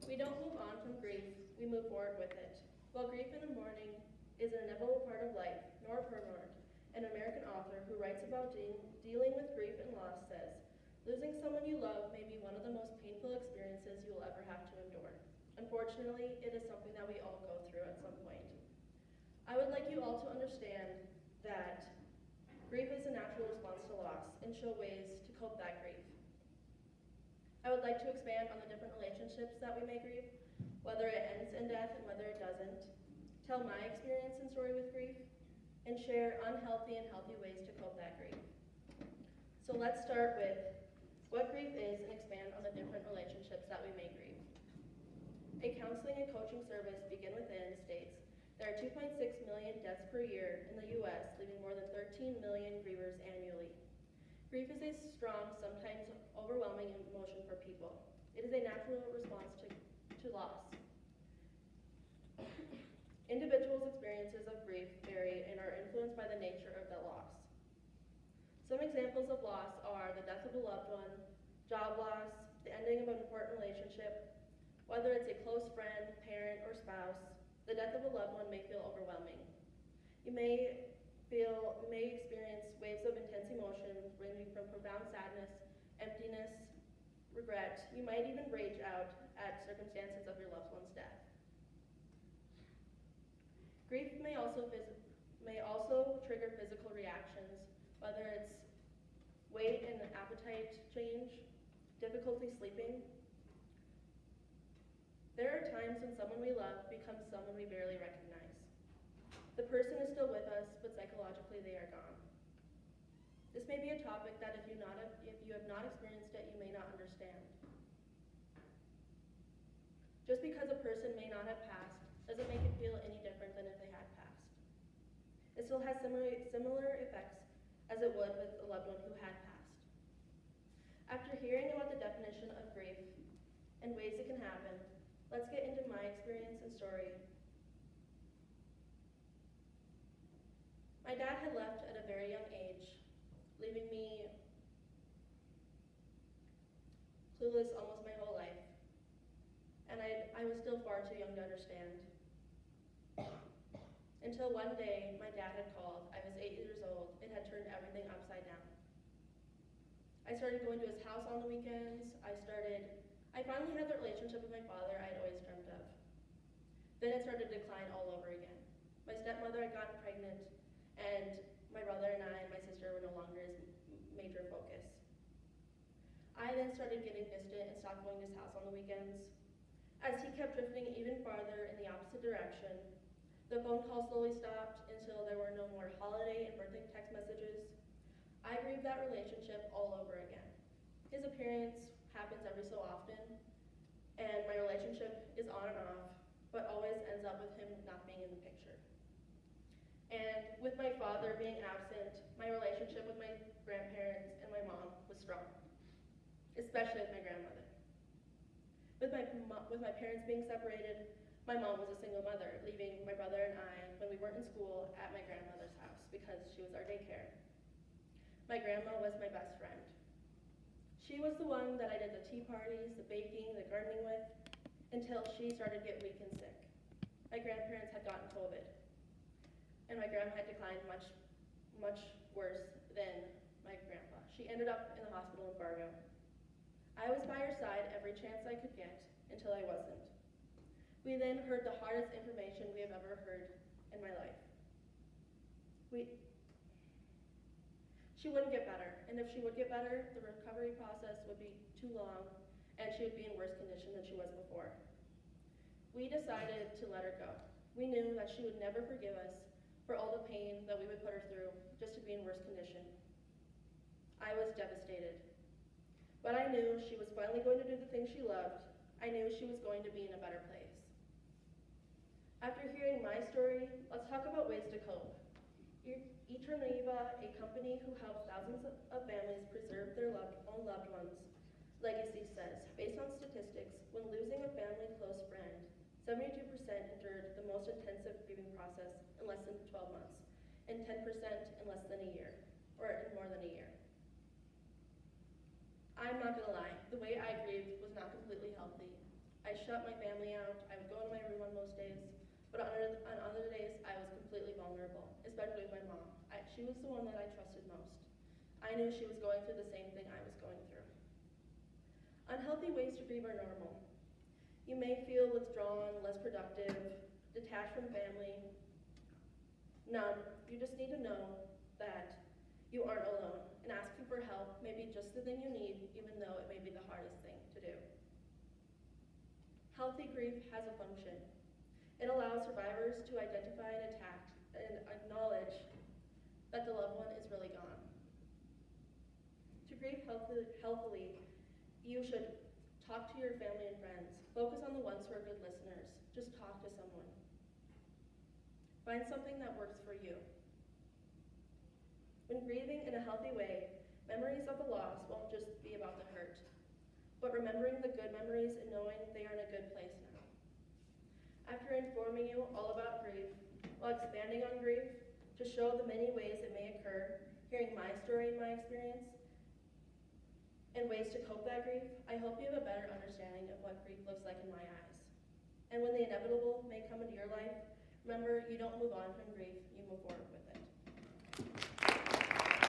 We don't move on from grief, we move forward with it. While grief and mourning is an inevitable part of life, Nora Bernard, an American author who writes about dealing with grief and loss, says, "Losing someone you love may be one of the most painful experiences you will ever have to endure. Unfortunately, it is something that we all go through at some point." I would like you all to understand that grief is a natural response to loss and show ways to cope that grief. I would like to expand on the different relationships that we may grieve, whether it ends in death and whether it doesn't, tell my experience and story with grief, and share unhealthy and healthy ways to cope that grief. So let's start with what grief is and expand on the different relationships that we may grieve. A counseling and coaching service, Begin Within, states there are 2.6 million deaths per year in the US, leaving more than 13 million grievers annually. Grief is a strong, sometimes overwhelming emotion for people. It is a natural response to loss. Individuals' experiences of grief vary and are influenced by the nature of the loss. Some examples of loss are the death of a loved one, job loss, the ending of an important relationship, whether it's a close friend, parent, or spouse. The death of a loved one may feel overwhelming. You may experience waves of intense emotion ranging from profound sadness, emptiness, regret. You might even rage out at circumstances of your loved one's death. Grief may also trigger physical reactions, whether it's weight and appetite change, difficulty sleeping. There are times when someone we love becomes someone we barely recognize. The person is still with us, but psychologically they are gone. This may be a topic that if you have not experienced it, you may not understand. Just because a person may not have passed doesn't make it feel any different than if they had passed. It still has similar effects as it would with a loved one who had passed. After hearing about the definition of grief and ways it can happen, let's get into my experience and story. My dad had left at a very young age, leaving me clueless almost my whole life. And I was still far too young to understand. Until one day, my dad had called. I was 8 years old. It had turned everything upside down. I started going to his house on the weekends. I finally had the relationship with my father I'd always dreamt of. Then it started to decline all over again. My stepmother had gotten pregnant, and my brother and I and my sister were no longer his major focus. I then started getting distant and stopped going to his house on the weekends. As he kept drifting even farther in the opposite direction, the phone calls slowly stopped until there were no more holiday and birthday text messages. I grieved that relationship all over again. His appearance happens every so often, and my relationship is on and off, but always ends up with him not being in the picture. And with my father being absent, my relationship with my grandparents and my mom was strong, especially with my grandmother. With my parents being separated, my mom was a single mother, leaving my brother and I, when we weren't in school, at my grandmother's house because she was our daycare. My grandma was my best friend. She was the one that I did the tea parties, the baking, the gardening with, until she started to get weak and sick. My grandparents had gotten COVID, and my grandma had declined much worse than my grandpa. She ended up in the hospital in Fargo. I was by her side every chance I could get until I wasn't. We then heard the hardest information we have ever heard in my life. She wouldn't get better, and if she would get better, the recovery process would be too long, and she would be in worse condition than she was before. We decided to let her go. We knew that she would never forgive us for all the pain that we would put her through just to be in worse condition. I was devastated. But I knew she was finally going to do the things she loved. I knew she was going to be in a better place. After hearing my story, let's talk about ways to cope. Eterneva, a company who helps thousands of families preserve their own loved ones' legacy, says, based on statistics, when losing a family close friend, 72% endured the most intensive grieving process in less than 12 months, and 10% in less than a year, or in more than a year. I'm not gonna lie, the way I grieved was not completely healthy. I shut my family out. I would go in my room on most days, but on other days, I was completely vulnerable, especially with my mom. She was the one that I trusted most. I knew she was going through the same thing I was going through. Unhealthy ways to grieve are normal. You may feel withdrawn, less productive, detached from family. Numb. You just need to know that you aren't alone, and asking for help may be just the thing you need, even though it may be the hardest thing to do. Healthy grief has a function. It allows survivors to identify and acknowledge that the loved one is really gone. To grieve healthily, you should talk to your family and friends. Focus on the ones who are good listeners. Just talk to someone. Find something that works for you. When grieving in a healthy way, memories of the loss won't just be about the hurt, but remembering the good memories and knowing they are in a good place now. After informing you all about grief, while expanding on grief, to show the many ways it may occur, hearing my story and my experience, and ways to cope that grief, I hope you have a better understanding of what grief looks like in my eyes. And when the inevitable may come into your life, remember, you don't move on from grief, you move forward with it.